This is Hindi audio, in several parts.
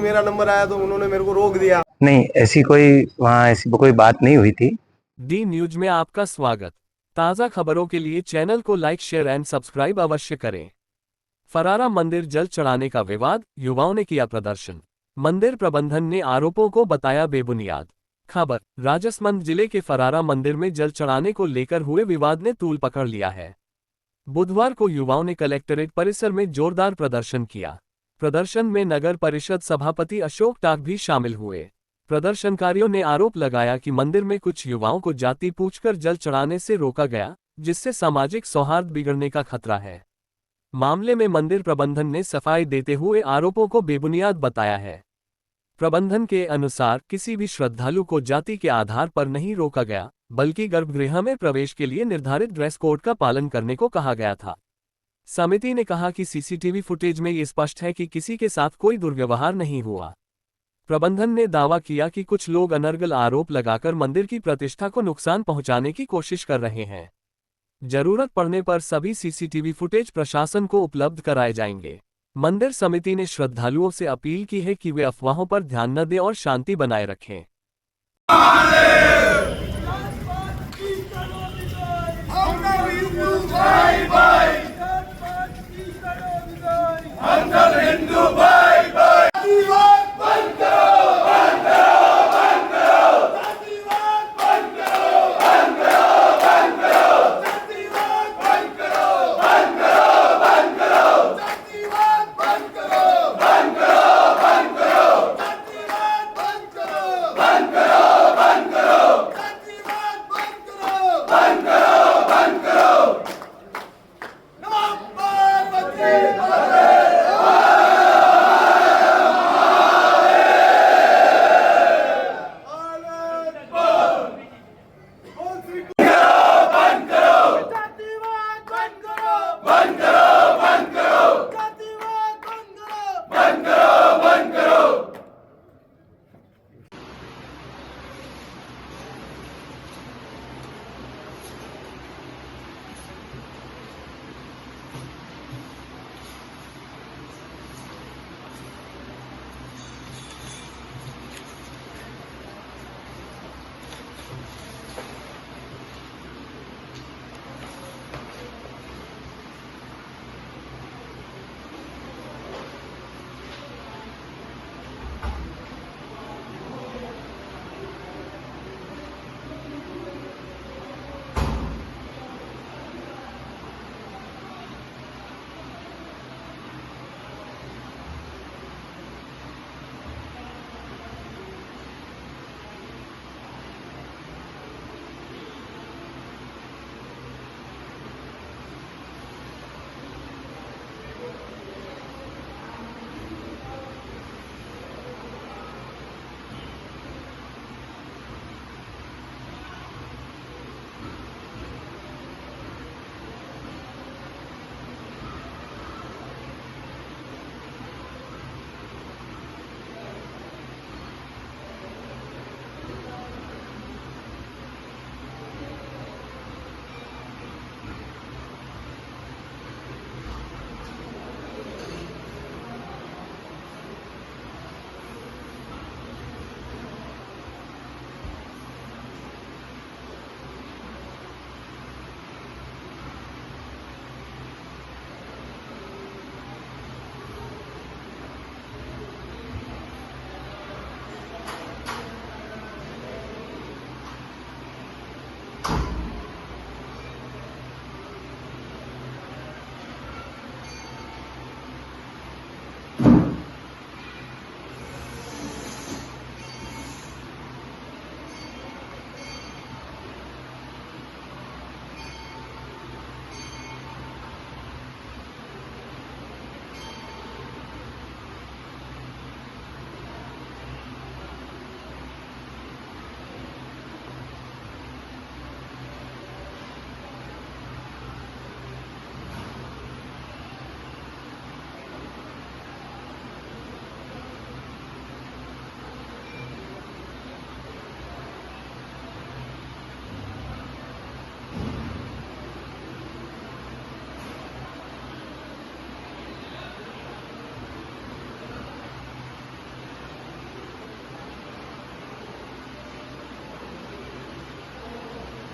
मेरा नंबर आया तो उन्होंने मेरे को रोक दिया। नहीं, ऐसी कोई बात नहीं हुई थी। डी न्यूज में आपका स्वागत। ताज़ा खबरों के लिए चैनल को लाइक शेयर एंड सब्सक्राइब अवश्य करें। फरारा मंदिर जल चढ़ाने का विवाद, युवाओं ने किया प्रदर्शन। मंदिर प्रबंधन ने आरोपों को बताया बेबुनियाद। खबर, राजसमंद जिले के फरारा मंदिर में जल चढ़ाने को लेकर हुए विवाद ने तूल पकड़ लिया है। बुधवार को युवाओं ने कलेक्ट्रेट परिसर में जोरदार प्रदर्शन किया। प्रदर्शन में नगर परिषद सभापति अशोक टाक भी शामिल हुए। प्रदर्शनकारियों ने आरोप लगाया कि मंदिर में कुछ युवाओं को जाति पूछकर जल चढ़ाने से रोका गया, जिससे सामाजिक सौहार्द बिगड़ने का खतरा है। मामले में मंदिर प्रबंधन ने सफाई देते हुए आरोपों को बेबुनियाद बताया है। प्रबंधन के अनुसार किसी भी श्रद्धालु को जाति के आधार पर नहीं रोका गया, बल्कि गर्भगृह में प्रवेश के लिए निर्धारित ड्रेस कोड का पालन करने को कहा गया था। समिति ने कहा कि सीसीटीवी फुटेज में ये स्पष्ट है कि किसी के साथ कोई दुर्व्यवहार नहीं हुआ। प्रबंधन ने दावा किया कि कुछ लोग अनर्गल आरोप लगाकर मंदिर की प्रतिष्ठा को नुकसान पहुंचाने की कोशिश कर रहे हैं। जरूरत पड़ने पर सभी सीसीटीवी फुटेज प्रशासन को उपलब्ध कराए जाएंगे। मंदिर समिति ने श्रद्धालुओं से अपील की है कि वे अफवाहों पर ध्यान न दें और शांति बनाए रखें।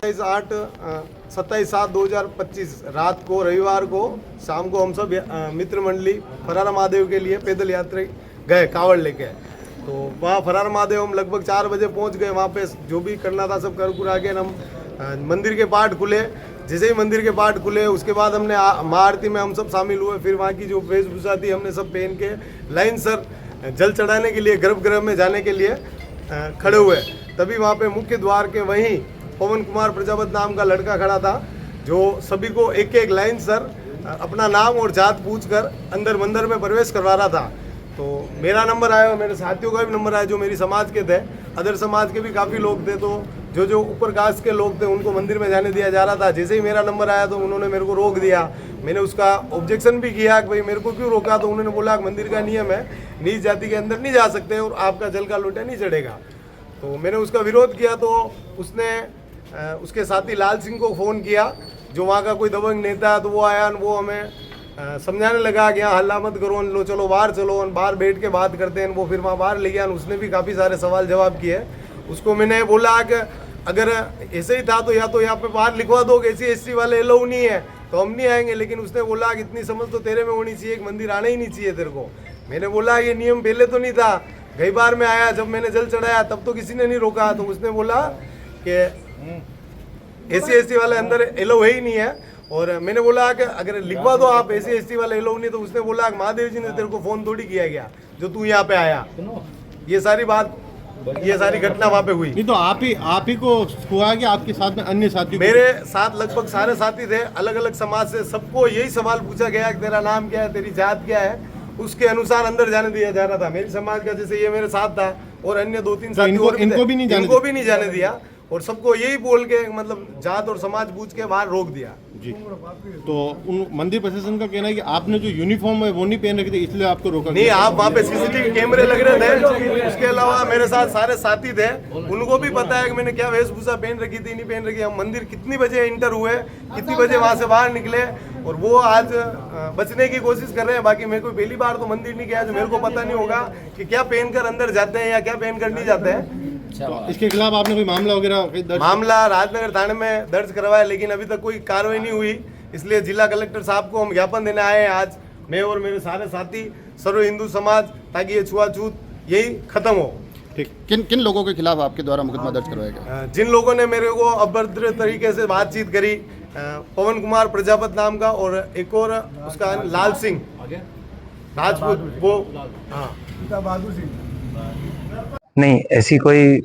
27/7/2025 रात को रविवार को शाम को हम सब मित्र मंडली फरारा महादेव के लिए पैदल यात्रा गए कावड़ लेके। तो वहाँ फरारा महादेव हम लगभग 4 बजे पहुँच गए। वहाँ पे जो भी करना था सब कर कुरा के हम मंदिर के पाठ खुले। जैसे ही मंदिर के पाठ खुले उसके बाद हमने महाआरती में हम सब शामिल हुए। फिर वहाँ की जो वेशभूषा थी हमने सब पहन के लाइन सर जल चढ़ाने के लिए गर्भगृह में जाने के लिए खड़े हुए। तभी वहाँ पे मुख्य द्वार के वहीं पवन कुमार प्रजापति नाम का लड़का खड़ा था जो सभी को एक एक लाइन सर अपना नाम और जात पूछकर अंदर मंदिर में प्रवेश करवा रहा था। तो मेरा नंबर आया और मेरे साथियों का भी नंबर आया जो मेरी समाज के थे। अदर समाज के भी काफ़ी लोग थे। तो जो ऊपर कास्ट के लोग थे उनको मंदिर में जाने दिया जा रहा था। जैसे ही मेरा नंबर आया तो उन्होंने मेरे को रोक दिया। मैंने उसका ऑब्जेक्शन भी किया कि भाई मेरे को क्यों रोका। तो उन्होंने बोला कि मंदिर का नियम है, नीच जाति के अंदर नहीं जा सकते और आपका जल का लोटा नहीं चढ़ेगा। तो मैंने उसका विरोध किया। तो उसने उसके साथी लाल सिंह को फ़ोन किया जो वहाँ का कोई दबंग नेता है। तो वो आया, वो हमें समझाने लगा कि यहाँ हल्ला मत करो, लो चलो बाहर चलो, बाहर बैठ के बात करते हैं। वो फिर वहाँ बाहर ले गया। उसने भी काफ़ी सारे सवाल जवाब किए। उसको मैंने बोला कि अगर ऐसे ही था तो यहाँ पे बाहर लिखवा दो कि SC वाले अलाउ नहीं है तो हम नहीं आएंगे। लेकिन उसने बोला कि इतनी समझ तो तेरे में होनी चाहिए, एक मंदिर आना ही नहीं चाहिए तेरे को। मैंने बोला ये नियम पहले तो नहीं था, कई बार में आया, जब मैंने जल चढ़ाया तब तो किसी ने नहीं रोका। तो उसने बोला कि SC वाले अंदर अलाउ है ही नहीं है। और मैंने बोला कि अगर लिखवा दो आप SC वाले अलाउ नहीं। तो उसने बोला कि महादेव जी ने तेरे को फ़ोन थोड़ी किया गया जो तू यहाँ पे आया। ये सारी घटना वहाँ पे हुई। नहीं तो आप ही को हुआ कि आपके साथ में अन्य साथी? मेरे साथ लगभग सारे साथी थे, अलग अलग समाज से। सबको यही सवाल पूछा गया कि तेरा नाम क्या है, तेरी जात क्या है, उसके अनुसार अंदर जाने दिया जा रहा था। मेरी समाज का जैसे ये मेरे साथ था और अन्य 2-3 साथी इनको भी नहीं जाने दिया और सबको यही बोल के मतलब जात और समाज पूछ के बाहर रोक दिया जी। तो उन मंदिर प्रशासन का कहना है कि आपने जो यूनिफॉर्म है वो नहीं पहन रखी थी इसलिए आपको रोका नहीं। आप वहाँ पे CCTV कैमरे लग रहे थे। उसके अलावा मेरे साथ सारे साथी थे, उनको भी पता है कि मैंने क्या वेशभूषा पहन रखी थी नहीं पहन रखी। हम मंदिर कितनी बजे इंटर हुए, कितनी बजे वहाँ से बाहर निकले और वो आज बचने की कोशिश कर रहे हैं। बाकी मेरे को पहली बार तो मंदिर नहीं गया जो मेरे को पता नहीं होगा कि क्या पहनकर अंदर जाते हैं या क्या पहनकर नहीं जाते हैं। तो इसके खिलाफ आपने कोई मामला वगैरह मामला राजनगर थाने में दर्ज करवाया लेकिन अभी तक कोई कार्रवाई नहीं हुई। इसलिए जिला कलेक्टर साहब को हम ज्ञापन देने आए हैं आज, मैं और मेरे सारे साथी, सर्व हिंदू समाज, ताकि ये छुआछूत यही खत्म हो। ठीक। किन लोगों के खिलाफ आपके द्वारा मुकदमा दर्ज करवाया गया? जिन लोगों ने मेरे को अभद्र तरीके से बातचीत करी, पवन कुमार प्रजापति नाम का और एक और उसका लाल सिंह राजपूत, वो बहादुर सिंह। नहीं, ऐसी कोई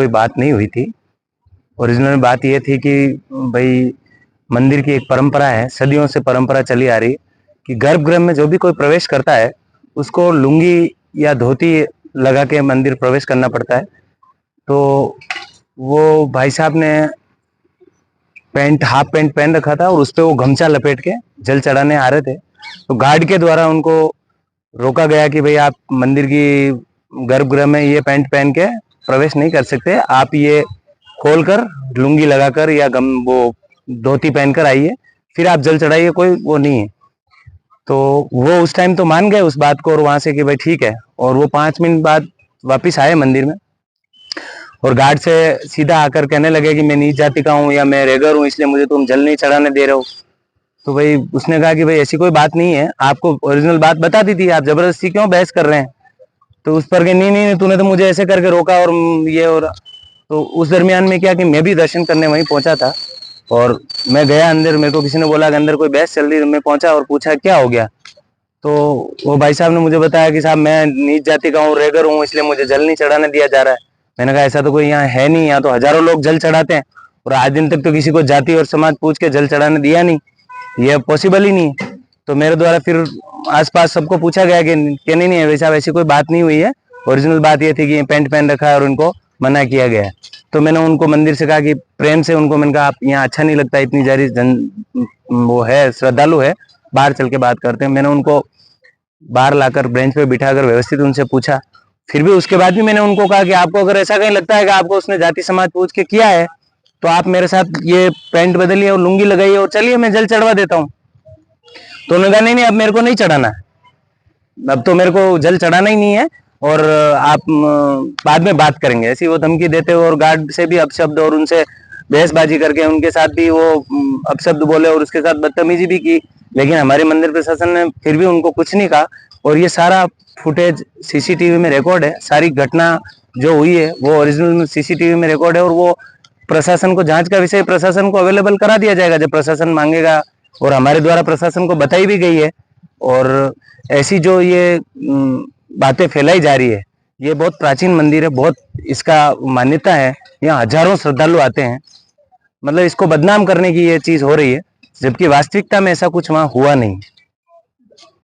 बात नहीं हुई थी। ओरिजिनल बात ये थी कि भाई मंदिर की एक परंपरा है, सदियों से परंपरा चली आ रही कि गर्भगृह में जो भी कोई प्रवेश करता है उसको लुंगी या धोती लगा के मंदिर प्रवेश करना पड़ता है। तो वो भाई साहब ने हाफ पैंट पहन रखा था और उस पर वो गमछा लपेट के जल चढ़ाने आ रहे थे। तो गार्ड के द्वारा उनको रोका गया कि भाई आप मंदिर की गर्भगृह में ये पैंट पहन के प्रवेश नहीं कर सकते, आप ये खोलकर लुंगी लगाकर या वो धोती पहनकर आइए, फिर आप जल चढ़ाइए, कोई वो नहीं है। तो वो उस टाइम तो मान गए उस बात को और वहां से कि भाई ठीक है। और वो 5 मिनट बाद वापिस आए मंदिर में और गार्ड से सीधा आकर कहने लगे कि मैं नीच जाति का हूँ या मैं रेगर हूँ इसलिए मुझे तुम जल नहीं चढ़ाने दे रहे हो। तो भाई उसने कहा कि भाई ऐसी कोई बात नहीं है, आपको ओरिजिनल बात बता दी थी, आप जबरदस्ती क्यों बहस कर रहे हैं। तो उस पर नहीं तूने तो मुझे ऐसे करके रोका और ये। और तो उस दरमियान में क्या कि मैं भी दर्शन करने वहीं पहुंचा था और मैं गया अंदर, मेरे को किसी ने बोला कि अंदर कोई बहस चल रही है। मैं पहुंचा और पूछा क्या हो गया। तो वो भाई साहब ने मुझे बताया कि साहब मैं नीच जाति का हूँ, रेगर हूँ, इसलिए मुझे जल नहीं चढ़ाने दिया जा रहा है। मैंने कहा ऐसा तो कोई यहाँ है नहीं, यहाँ तो हजारों लोग जल चढ़ाते हैं और आज दिन तक तो किसी को जाति और समाज पूछ के जल चढ़ाने दिया नहीं, ये पॉसिबल ही नहीं। तो मेरे द्वारा फिर आसपास सबको पूछा गया कि नहीं है वैसा, वैसी कोई बात नहीं हुई है। ओरिजिनल बात ये थी कि ये पैंट पहन रखा है और उनको मना किया गया है। तो मैंने उनको मंदिर से कहा कि प्रेम से उनको मैंने कहा आप यहाँ अच्छा नहीं लगता, इतनी जारी वो है, श्रद्धालु है, बाहर चल के बात करते हैं। मैंने उनको बाहर लाकर बेंच पे बिठाकर व्यवस्थित उनसे पूछा। फिर भी उसके बाद भी मैंने उनको कहा कि आपको अगर ऐसा कहीं लगता है कि आपको उसने जाति समाज पूछ के किया है तो आप मेरे साथ ये पैंट बदलिए और लुंगी लगाइए और चलिए मैं जल चढ़वा देता हूँ। तो उन्होंने कहा नहीं अब मेरे को नहीं चढ़ाना, अब तो मेरे को जल चढ़ाना ही नहीं है और आप बाद में बात करेंगे, ऐसी वो धमकी देते हुए और गार्ड से भी अपशब्द और उनसे बहसबाजी करके उनके साथ भी वो अपशब्द बोले और उसके साथ बदतमीजी भी की, लेकिन हमारे मंदिर प्रशासन ने फिर भी उनको कुछ नहीं कहा। और ये सारा फुटेज सीसीटीवी में रिकॉर्ड है, सारी घटना जो हुई है वो ओरिजिनल सीसीटीवी में रिकॉर्ड है, और वो प्रशासन को, जांच का विषय प्रशासन को अवेलेबल करा दिया जाएगा जब प्रशासन मांगेगा, और हमारे द्वारा प्रशासन को बताई भी गई है। और ऐसी जो ये बातें फैलाई जा रही है, ये बहुत प्राचीन मंदिर है, बहुत इसका मान्यता है, यहाँ हजारों श्रद्धालु आते हैं, मतलब इसको बदनाम करने की ये चीज हो रही है, जबकि वास्तविकता में ऐसा कुछ वहाँ हुआ नहीं।